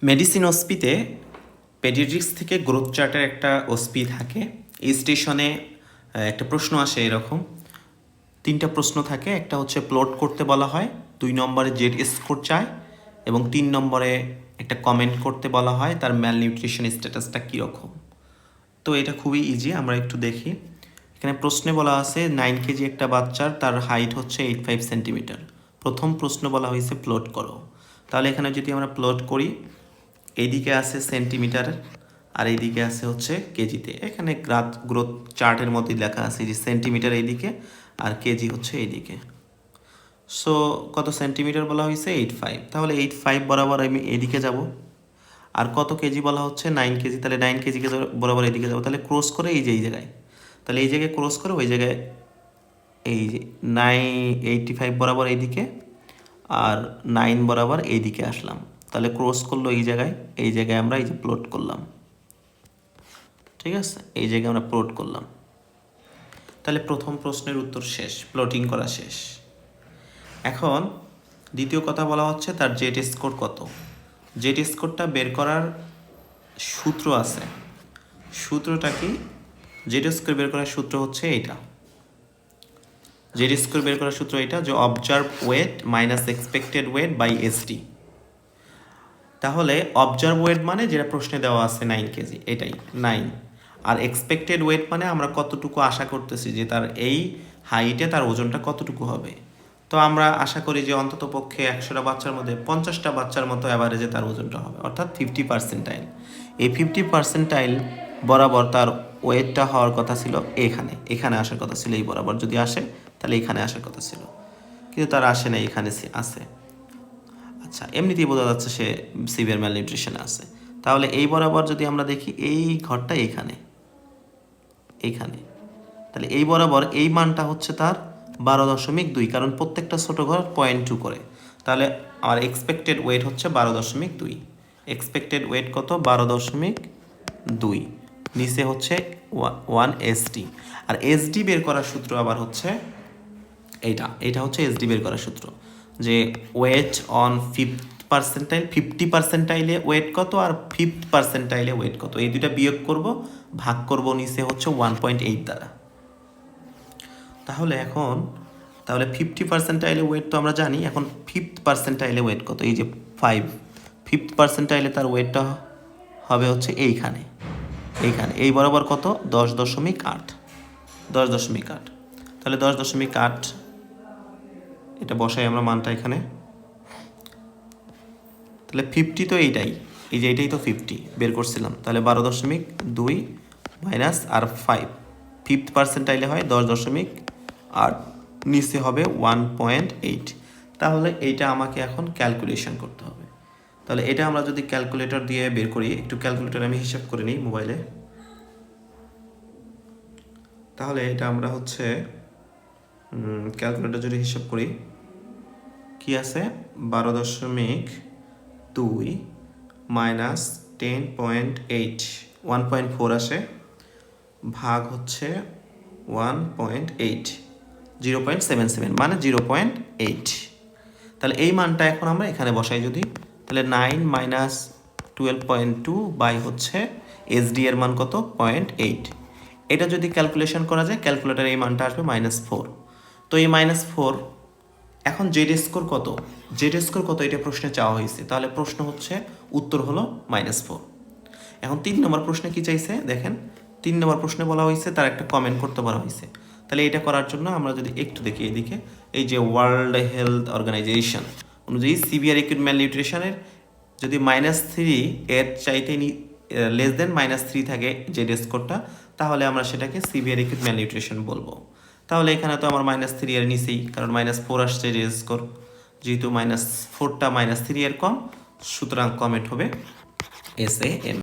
Medicine ওসপিতে paediatrics থেকে growth চার্টের একটা ওসপি থাকে। এই স্টেশনে একটা প্রশ্ন আসে এরকম, 3টা প্রশ্ন থাকে। একটা হচ্ছে প্লট করতে বলা হয়, 2 নম্বরে জেড স্কোর চায় এবং 3 নম্বরে একটা কমেন্ট করতে বলা হয় তার ম্যাল নিউট্রিশন স্ট্যাটাসটা কীরকম। তো এটা খুবই ইজি, আমরা একটু দেখি। এখানে প্রশ্নে বলা আছে 9 কেজি একটা বাচ্চার, তার হাইট হচ্ছে 85 সেন্টিমিটার। প্রথম প্রশ্ন বলা হয়েছে প্লট করো। তাহলে এখানে যদি আমরা প্লট করি, এইদিকে আছে সেন্টিমিটার আর এইদিকে আছে হচ্ছে কেজিতে। এখানে গ্রোথ চার্টের মধ্যে লেখা আছে যে সেন্টিমিটার এইদিকে আর কেজি হচ্ছে এইদিকে। সো কত সেন্টিমিটার বলা হয়েছে 85, তাহলে 85 বরাবর আমি এইদিকে যাব। আর কত কেজি বলা হচ্ছে 9 কেজি, তাহলে 9 কেজিকে বরাবর এইদিকে যাবো। তাহলে ক্রস করে এই যে এই জায়গায়, তাহলে এই জায়গায় ক্রস করে ওই জায়গায় এই যে 985 বরাবর এইদিকে আর 9 বরাবর এইদিকে আসলাম। তাহলে ক্রস করলো এই জায়গায় আমরা এই যে প্লট করলাম, ঠিক আছে, এই জায়গায় আমরা প্লট করলাম। তাহলে প্রথম প্রশ্নের উত্তর শেষ, প্লটিং করা শেষ। এখন দ্বিতীয় কথা বলা হচ্ছে তার জেড স্কোর কত। জেড স্কোরটা বের করার সূত্র আছে। সূত্রটা কি? জেড স্কোর বের করার সূত্র হচ্ছে এইটা। জেড স্কোর বের করার সূত্র এটা, যে observe weight minus expected weight by SD. তাহলে অবজার্ভ ওয়েট মানে যেটা প্রশ্নে দেওয়া আছে 9 কেজি, এটাই 9। আর এক্সপেক্টেড ওয়েট মানে আমরা কতটুকু আশা করতেছি যে তার এই হাইটে তার ওজনটা কতটুকু হবে। তো আমরা আশা করি যে অন্তত পক্ষে 100টা বাচ্চার মধ্যে 50টা বাচ্চার মতো অ্যাভারেজে তার ওজনটা হবে, অর্থাৎ 50%। এই 50% বরাবর তার ওয়েটটা হওয়ার কথা ছিল এখানে আসার কথা ছিল। এই বরাবর যদি আসে তাহলে এখানে আসার কথা ছিল, কিন্তু তার আসে না, এখানে আসে। আচ্ছা, এমনিতেই বোঝা যাচ্ছে সে সিভিয়ার ম্যাল নিউট্রিশনে আছে। তাহলে এই বরাবর যদি আমরা দেখি, এই ঘরটা এইখানে, তাহলে এই বরাবর এই মানটা হচ্ছে তার 12.2, কারণ প্রত্যেকটা ছোটো ঘর 0.2 করে। তাহলে আমার এক্সপেক্টেড ওয়েট হচ্ছে 12.2। এক্সপেক্টেড ওয়েট কত? 12.2। নিচে হচ্ছে 1 এসডি। আর এসডি বের করার সূত্র আবার হচ্ছে এইটা হচ্ছে এসডি বের করার সূত্র, যে ওয়েট অন 50% ওয়েট কত আর 5th% ওয়েট কত, এই দুইটা বিয়োগ করব, ভাগ করব নিচে হচ্ছে 1.8 দ্বারা। তাহলে 50% ওয়েট তো আমরা জানি, এখন 5th% ওয়েট কত? এই যে 5, 5th% তার ওয়েটটা হবে হচ্ছে এইখানে, এই বরাবর কত? 10.8। তাহলে 10.8, এটা বসাই আমরা মানটা এখানে। তাহলে 50 তো এইটাই, এই যে এইটাই তো 50 বের করছিলাম। তাহলে 12.2 মাইনাস আর 5, 5th% হয় 10.8, নিচে হবে 1.8। তাহলে এইটা আমাকে এখন ক্যালকুলেশন করতে হবে। তাহলে এটা আমরা যদি ক্যালকুলেটর দিয়ে বের করি, একটু ক্যালকুলেটর আমি হিসাব করে নিই মোবাইলে। তাহলে এটা আমরা হচ্ছে ক্যালকুলেটর যদি হিসাব করি, কি আছে? 12.2 মাইনাস 10.8, 1.4 আসে, ভাগ হচ্ছে 1.8, 0.77 মানে 0.8। তাহলে এই মানটা এখন আমরা এখানে বসাই যদি, তাহলে 9 মাইনাস 12.2 বাই হচ্ছে এসডি এর মান কত? 0.8। এটা যদি ক্যালকুলেশন করা যায়, ক্যালকুলেটারে এই মানটা আসবে -4। তো এই -4, এখন জেড স্কোর কত? এটা প্রশ্নে চাওয়া হয়েছে। তাহলে প্রশ্ন হচ্ছে, উত্তর হলো -4। এখন 3 নম্বর প্রশ্নে কি চাইছে দেখেন। 3 নম্বর প্রশ্নে বলা হয়েছে তার একটা কমেন্ট করতে বলা হয়েছে। তাহলে এটা করার জন্য আমরা যদি একটু দেখি এদিকে, এই যে ওয়ার্ল্ড হেলথ অর্গানাইজেশন অনুযায়ী সিভিয়ার অ্যাকিউট ম্যালনিউট্রিশনের যদি -3 এর চাইতে লেস দেন -3 থাকে জেড স্কোরটা, তাহলে আমরা সেটাকে সিভিয়ার অ্যাকিউট ম্যালনিউট্রিশন বলবো। তাহলে এখানে তো আমার -3 এর নিচেই, কারণ -4 আসছে জেড স্কোর, যেহেতু -4টা -3 এর কম, সুতরাং কমেন্ট হবে SA